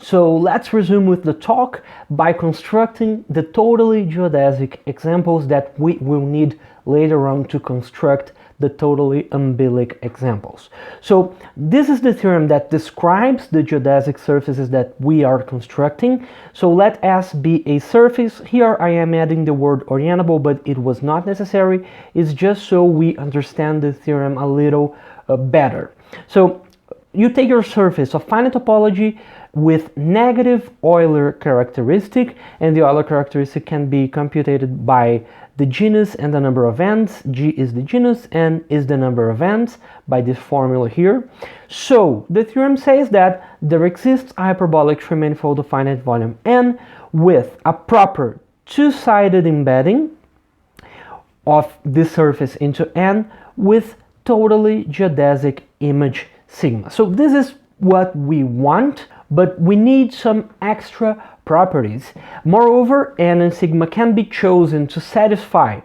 So let's resume with the talk by constructing the totally geodesic examples that we will need later on to construct the totally umbilic examples. So this is the theorem that describes the geodesic surfaces that we are constructing. So let S be a surface. Here I am adding the word orientable, but it was not necessary. It's just so we understand the theorem a little better. So you take your surface of finite topology with negative Euler characteristic, and the Euler characteristic can be computed by the genus and the number of ends. G is the genus, N is the number of ends, by this formula here. So the theorem says that there exists a hyperbolic trimanifold of finite volume N with a proper two-sided embedding of this surface into N with totally geodesic image sigma. So this is what we want, but we need some extra properties. Moreover, N and sigma can be chosen to satisfy: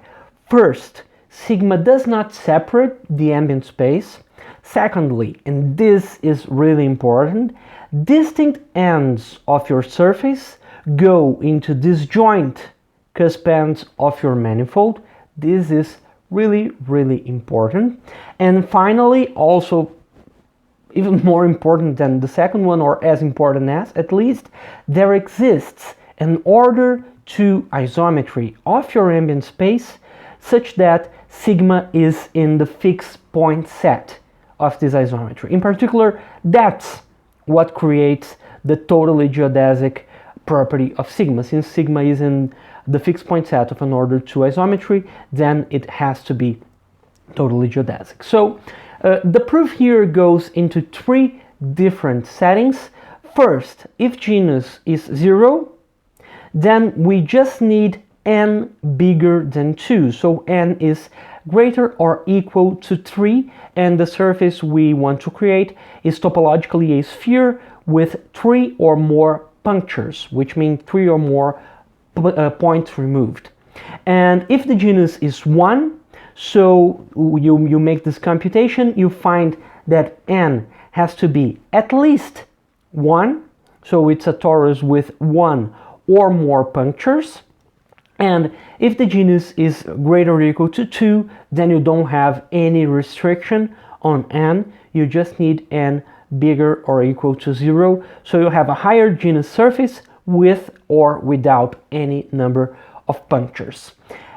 first, sigma does not separate the ambient space; secondly, and this is really important, distinct ends of your surface go into disjoint cusp ends of your manifold. This is really important. And finally, also even more important than the second one, or as important as at least, there exists an order to isometry of your ambient space such that sigma is in the fixed point set of this isometry. In particular, that's what creates the totally geodesic property of sigma. Since sigma is in the fixed point set of an order to isometry, then it has to be totally geodesic. So the proof here goes into three different settings. First, if genus is 0, then we just need n bigger than 2. So n is greater or equal to 3, and the surface we want to create is topologically a sphere with 3 or more punctures, which means 3 or more points removed. And if the genus is 1, so you make this computation, you find that n has to be at least 1, so it's a torus with 1 or more punctures. And if the genus is greater or equal to 2, then you don't have any restriction on n, you just need n bigger or equal to 0, so you have a higher genus surface with or without any number of punctures.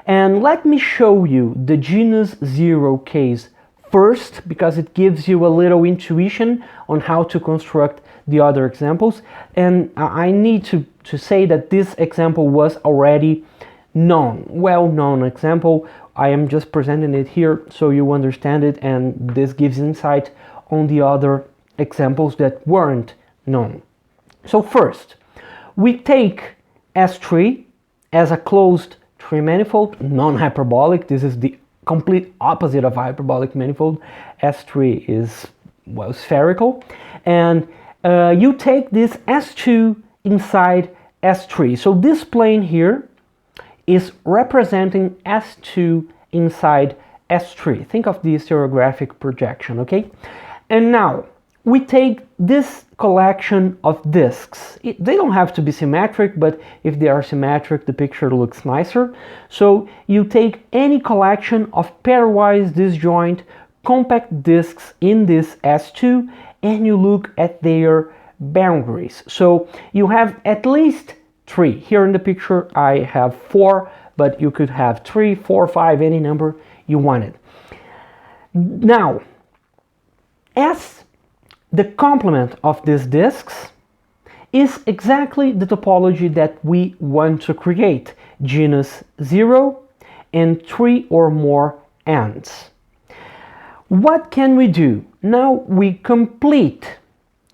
And let me show you the genus 0 case first, because it gives you a little intuition on how to construct the other examples. And I need to say that this example was already known, well-known example. I am just presenting it here so you understand it, and this gives insight on the other examples that weren't known. So first, we take S3 as a closed trimanifold, non-hyperbolic. This is the complete opposite of hyperbolic manifold. S3 is, well, spherical. And you take this S2 inside S3. So this plane here is representing S2 inside S3. Think of the stereographic projection, okay? And now we take this collection of disks. They don't have to be symmetric, but if they are symmetric, the picture looks nicer. So you take any collection of pairwise disjoint compact disks in this S2, and you look at their boundaries. So you have at least 3. Here in the picture I have 4, but you could have 3, 4, 5, any number you wanted. Now, as the complement of these disks is exactly the topology that we want to create: genus 0 and 3 or more ends. What can we do? Now we complete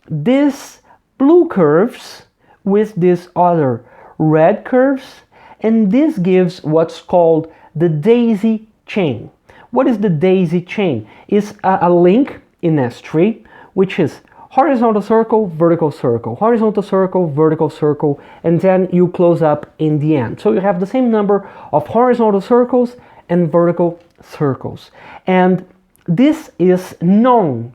these blue curves with these other red curves, and this gives what's called the daisy chain. What is the daisy chain? It's a link in S3, which is horizontal circle, vertical circle, horizontal circle, vertical circle, and then you close up in the end. So you have the same number of horizontal circles and vertical circles. And this is known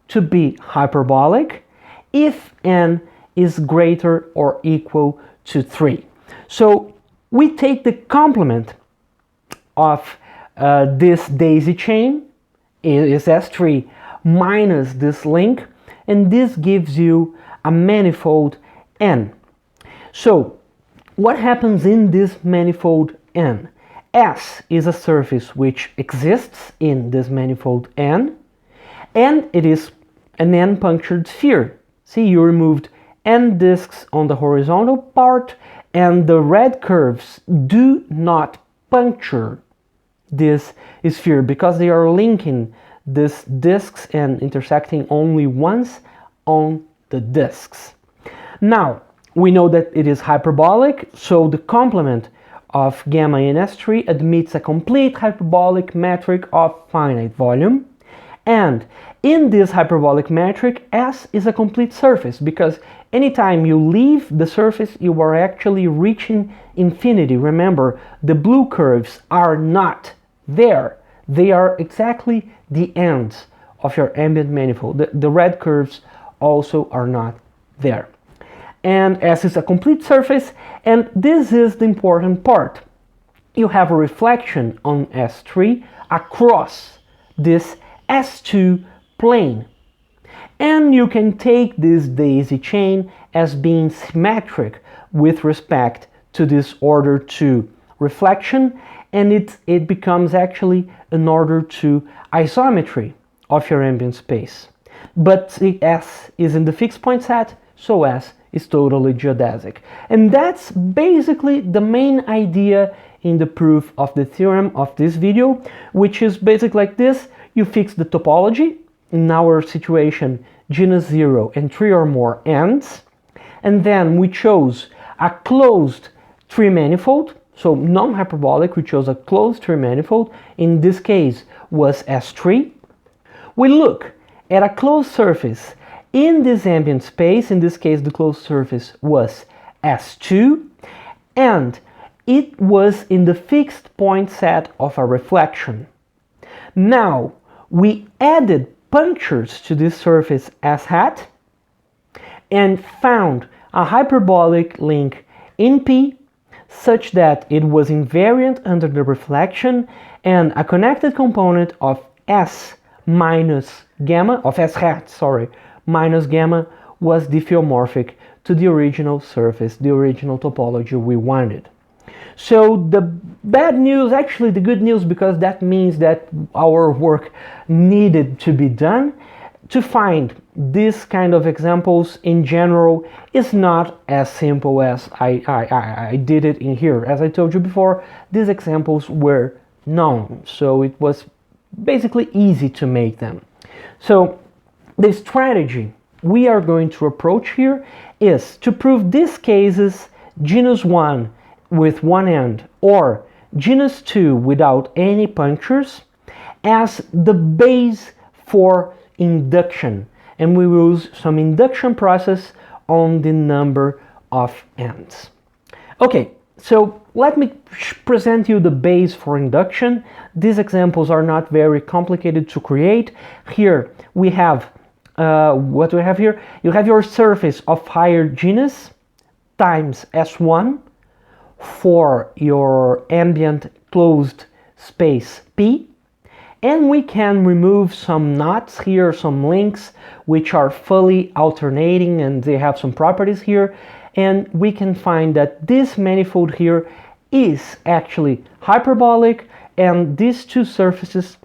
to be hyperbolic if n is greater or equal to 3. So we take the complement of this daisy chain, is S3, minus this link, and this gives you a manifold N. So what happens in this manifold N? S is a surface which exists in this manifold N, and it is an N-punctured sphere. See, you removed N disks on the horizontal part, and the red curves do not puncture this sphere because they are linking these disks and intersecting only once on the disks. Now, we know that it is hyperbolic, so the complement of gamma in S3 admits a complete hyperbolic metric of finite volume, and in this hyperbolic metric, S is a complete surface, because anytime you leave the surface, you are actually reaching infinity. Remember, the blue curves are not there. They are exactly the ends of your ambient manifold. The red curves also are not there. And S is a complete surface, and this is the important part. You have a reflection on S3 across this S2 plane. And you can take this daisy chain as being symmetric with respect to this order 2 reflection, and it becomes actually an order 2 isometry of your ambient space. But S is in the fixed point set, so S is totally geodesic. And that's basically the main idea in the proof of the theorem of this video, which is basically like this. You fix the topology, in our situation genus 0 and 3 or more ends, and then we chose a closed 3 manifold, so non-hyperbolic, we chose a closed 3 manifold, in this case was S3. We look at a closed surface in this ambient space, in this case the closed surface was S2, and it was in the fixed point set of a reflection. Now we added punctures to this surface S hat and found a hyperbolic link in P such that it was invariant under the reflection, and a connected component of S minus gamma, of S hat, sorry, minus gamma was diffeomorphic to the original surface, the original topology we wanted. So the bad news, actually the good news, because that means that our work needed to be done. To find this kind of examples in general is not as simple as I did it in here. As I told you before, these examples were known, so it was basically easy to make them. So the strategy we are going to approach here is to prove these cases genus 1 with one end or genus 2 without any punctures as the base for induction, and we will use some induction process on the number of ends. Okay, so let me present you the base for induction. These examples are not very complicated to create. Here we have what do we have here? You have your surface of higher genus times S1 for your ambient closed space P, and we can remove some knots here, some links which are fully alternating and they have some properties here, and we can find that this manifold here is actually hyperbolic, and these two surfaces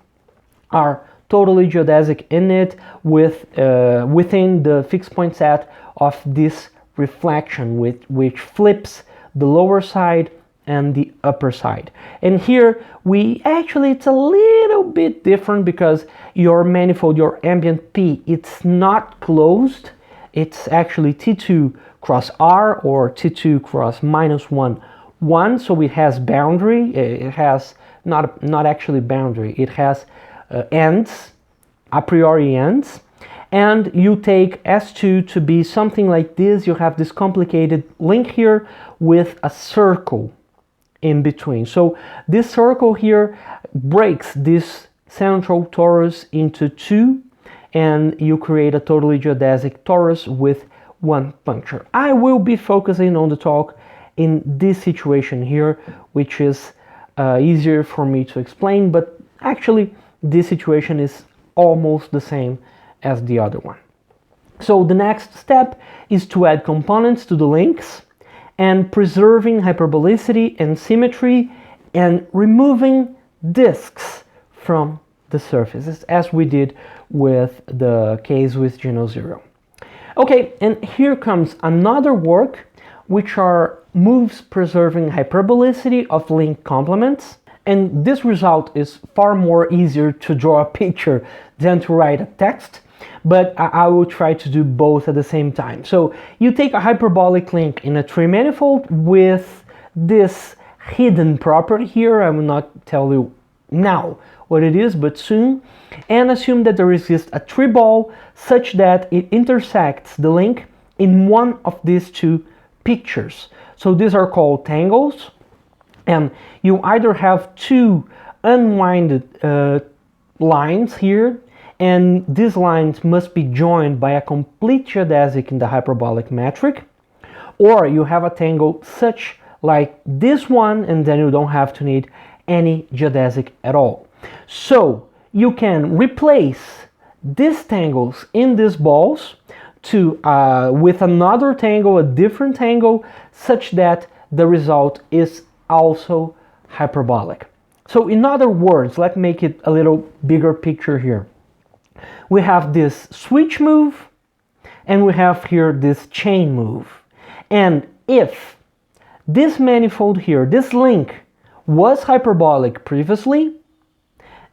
are totally geodesic in it with within the fixed point set of this reflection, which flips the lower side and the upper side. And here we actually, it's a little bit different because your manifold, your ambient P, it's not closed. It's actually T2 cross R or T2 cross -1, 1. So it has boundary. It has not actually boundary. It has ends, a priori ends. And you take S2 to be something like this. You have this complicated link here with a circle in between. So this circle here breaks this central torus into two, and you create a totally geodesic torus with one puncture. I will be focusing on the talk in this situation here, which is easier for me to explain, but actually this situation is almost the same as the other one. So the next step is to add components to the links and preserving hyperbolicity and symmetry and removing disks from the surfaces, as we did with the case with Genus 0. Okay, and here comes another work, which are moves preserving hyperbolicity of link complements. And this result is far more easier to draw a picture than to write a text, but I will try to do both at the same time. So you take a hyperbolic link in a tree manifold with this hidden property here. I will not tell you now what it is, but soon, and assume that there exists a tree ball such that it intersects the link in one of these two pictures. So these are called tangles, and you either have two unwinded lines here, and these lines must be joined by a complete geodesic in the hyperbolic metric, or you have a tangle such like this one, and then you don't have to need any geodesic at all. So you can replace these tangles in these balls to with another tangle, a different tangle, such that the result is also hyperbolic. So in other words, let's make it a little bigger picture here. We have this switch move, and we have here this chain move. And if this manifold here, this link, was hyperbolic previously,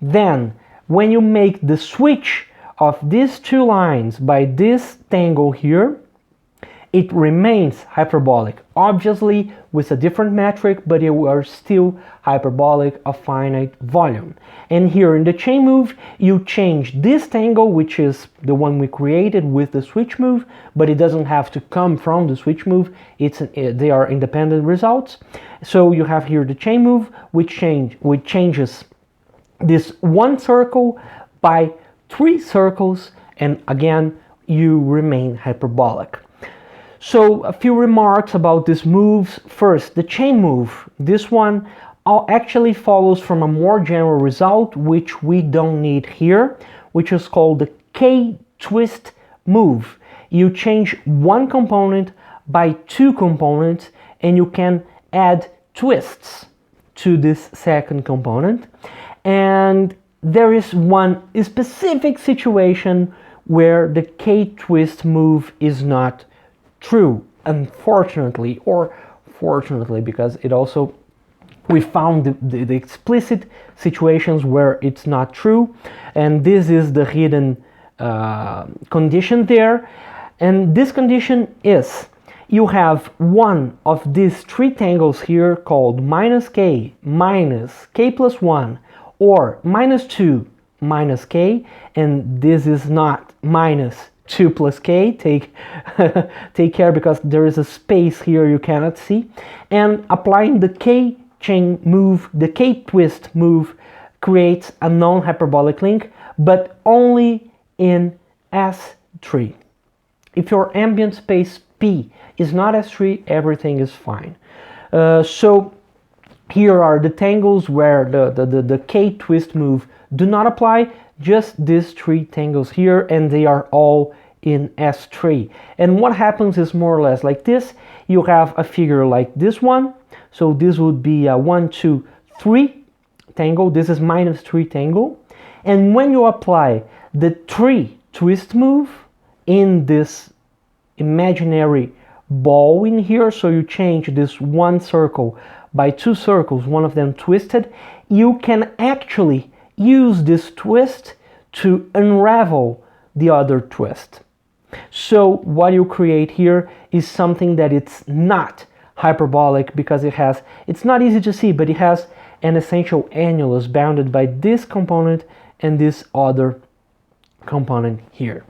then when you make the switch of these two lines by this tangle here, it remains hyperbolic, obviously with a different metric, but you are still hyperbolic of finite volume. And here in the chain move, you change this tangle, which is the one we created with the switch move, but it doesn't have to come from the switch move. They are independent results. So you have here the chain move, which changes this one circle by three circles, and again you remain hyperbolic. So a few remarks about these moves. First, the chain move. This one actually follows from a more general result, which we don't need here, which is called the K-twist move. You change one component by two components, and you can add twists to this second component. And there is one specific situation where the K-twist move is not true, unfortunately, or fortunately, because it also, we found the explicit situations where it's not true, and this is the hidden condition there. And this condition is, you have one of these three tangles here called minus k plus 1, or minus 2 minus k, and this is not minus 2 plus k. Take care, because there is a space here you cannot see. And applying the k chain move, the k twist move, creates a non-hyperbolic link, but only in S3. If your ambient space P is not S3, everything is fine. So here are the tangles where the k twist move do not apply, just these three tangles here, and they are all in S3. And what happens is more or less like this. You have a figure like this one, so this would be a 1, 2, 3 tangle. This is minus 3 tangle, and when you apply the 3 twist move in this imaginary ball in here, so you change this one circle by two circles, one of them twisted, you can actually use this twist to unravel the other twist. So what you create here is something that it's not hyperbolic, because it's not easy to see, but it has an essential annulus bounded by this component and this other component here.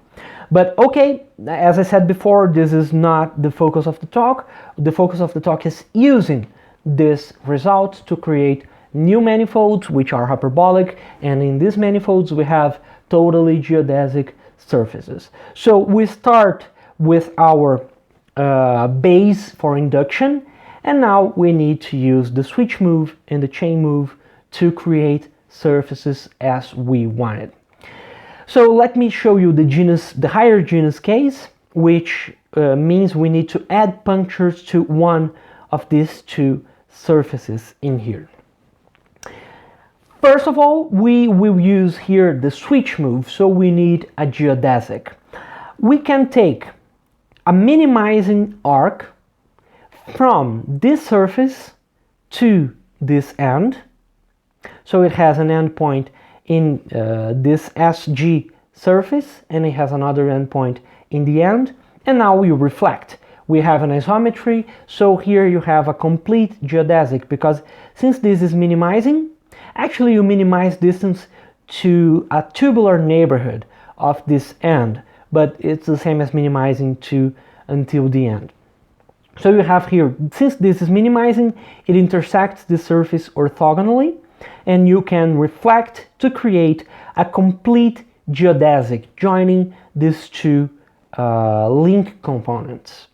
But okay, as I said before, this is not the focus of the talk. The focus of the talk is using this result to create new manifolds which are hyperbolic, and in these manifolds we have totally geodesic surfaces. So we start with our base for induction, and now we need to use the switch move and the chain move to create surfaces as we wanted. So let me show you the higher genus case, which means we need to add punctures to one of these two surfaces in here. First of all, we will use here the switch move, so we need a geodesic. We can take a minimizing arc from this surface to this end, so it has an endpoint in this SG surface, and it has another endpoint in the end, and now we reflect. We have an isometry, so here you have a complete geodesic, because since this is minimizing, actually you minimize distance to a tubular neighborhood of this end, but it's the same as minimizing to until the end. So you have here, since this is minimizing, it intersects the surface orthogonally, and you can reflect to create a complete geodesic joining these two link components.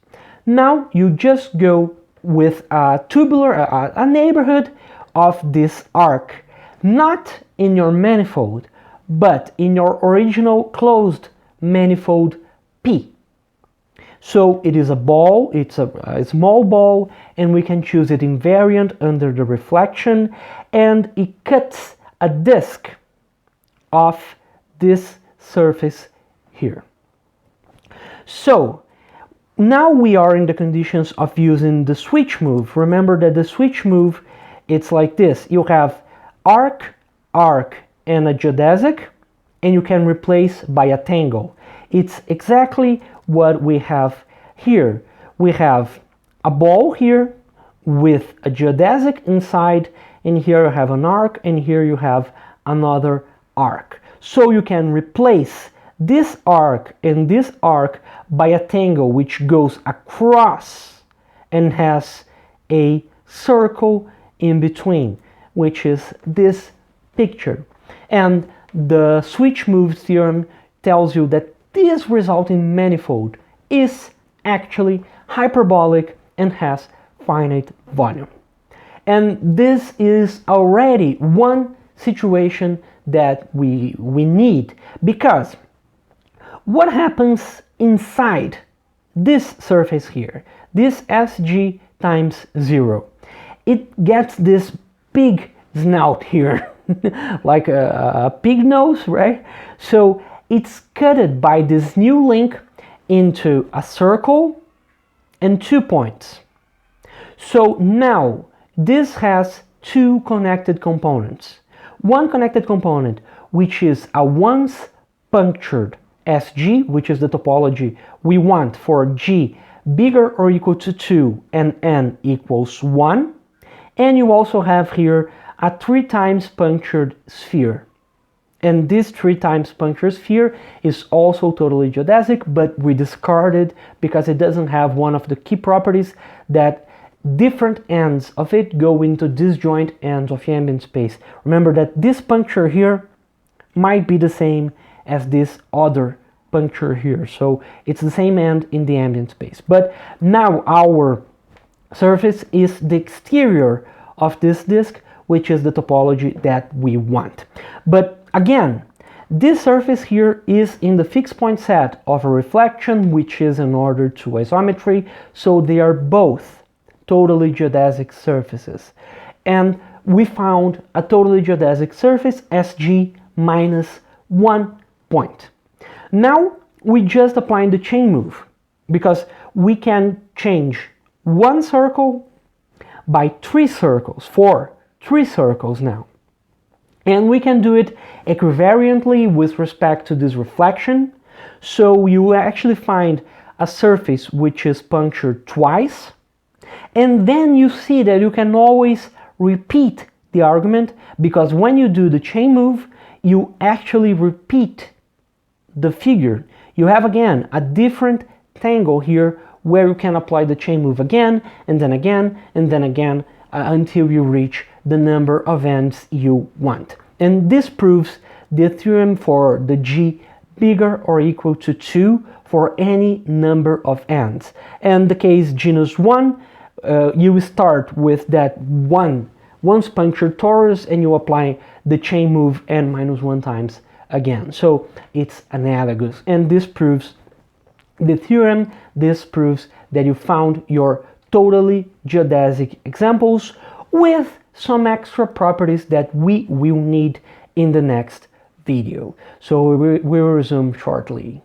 Now you just go with a tubular, a neighborhood of this arc, not in your manifold, but in your original closed manifold P. So it is a ball, it's a small ball, and we can choose it invariant under the reflection, and it cuts a disk of this surface here. So now we are in the conditions of using the switch move. Remember that the switch move, it's like this. You have arc, arc, and a geodesic, and you can replace by a tangle. It's exactly what we have here. We have a ball here with a geodesic inside, and here you have an arc, and here you have another arc. So you can replace this arc and this arc by a tangle which goes across and has a circle in between, which is this picture. And the switch move theorem tells you that this resulting manifold is actually hyperbolic and has finite volume. And this is already one situation that we need, because what happens inside this surface here, this SG times 0, it gets this big snout here, like a pig nose, right? So it's cutted by this new link into a circle and 2 points. So now this has two connected components. One connected component, which is a once punctured SG, which is the topology we want for G bigger or equal to 2 and N equals 1. And you also have here a 3 times punctured sphere. And this 3 times punctured sphere is also totally geodesic, but we discard it because it doesn't have one of the key properties that different ends of it go into disjoint ends of the ambient space. Remember that this puncture here might be the same as this other puncture here, so it's the same end in the ambient space. But now our surface is the exterior of this disk, which is the topology that we want. But again, this surface here is in the fixed point set of a reflection, which is in order to isometry, so they are both totally geodesic surfaces. And we found a totally geodesic surface, SG minus 1 point. Now we just apply the chain move, because we can change one circle by 3 circles, for 3 circles now. And we can do it equivariantly with respect to this reflection. So you actually find a surface which is punctured twice, and then you see that you can always repeat the argument, because when you do the chain move, you actually repeat the figure. You have again a different tangle here where you can apply the chain move again, and then again, and then again, until you reach the number of ends you want. And this proves the theorem for the G bigger or equal to 2 for any number of ends. And the case genus 1, you start with that once punctured torus and you apply the chain move n minus 1 times again. So it's analogous, and this proves the theorem. This proves that you found your totally geodesic examples with some extra properties that we will need in the next video. So we will resume shortly.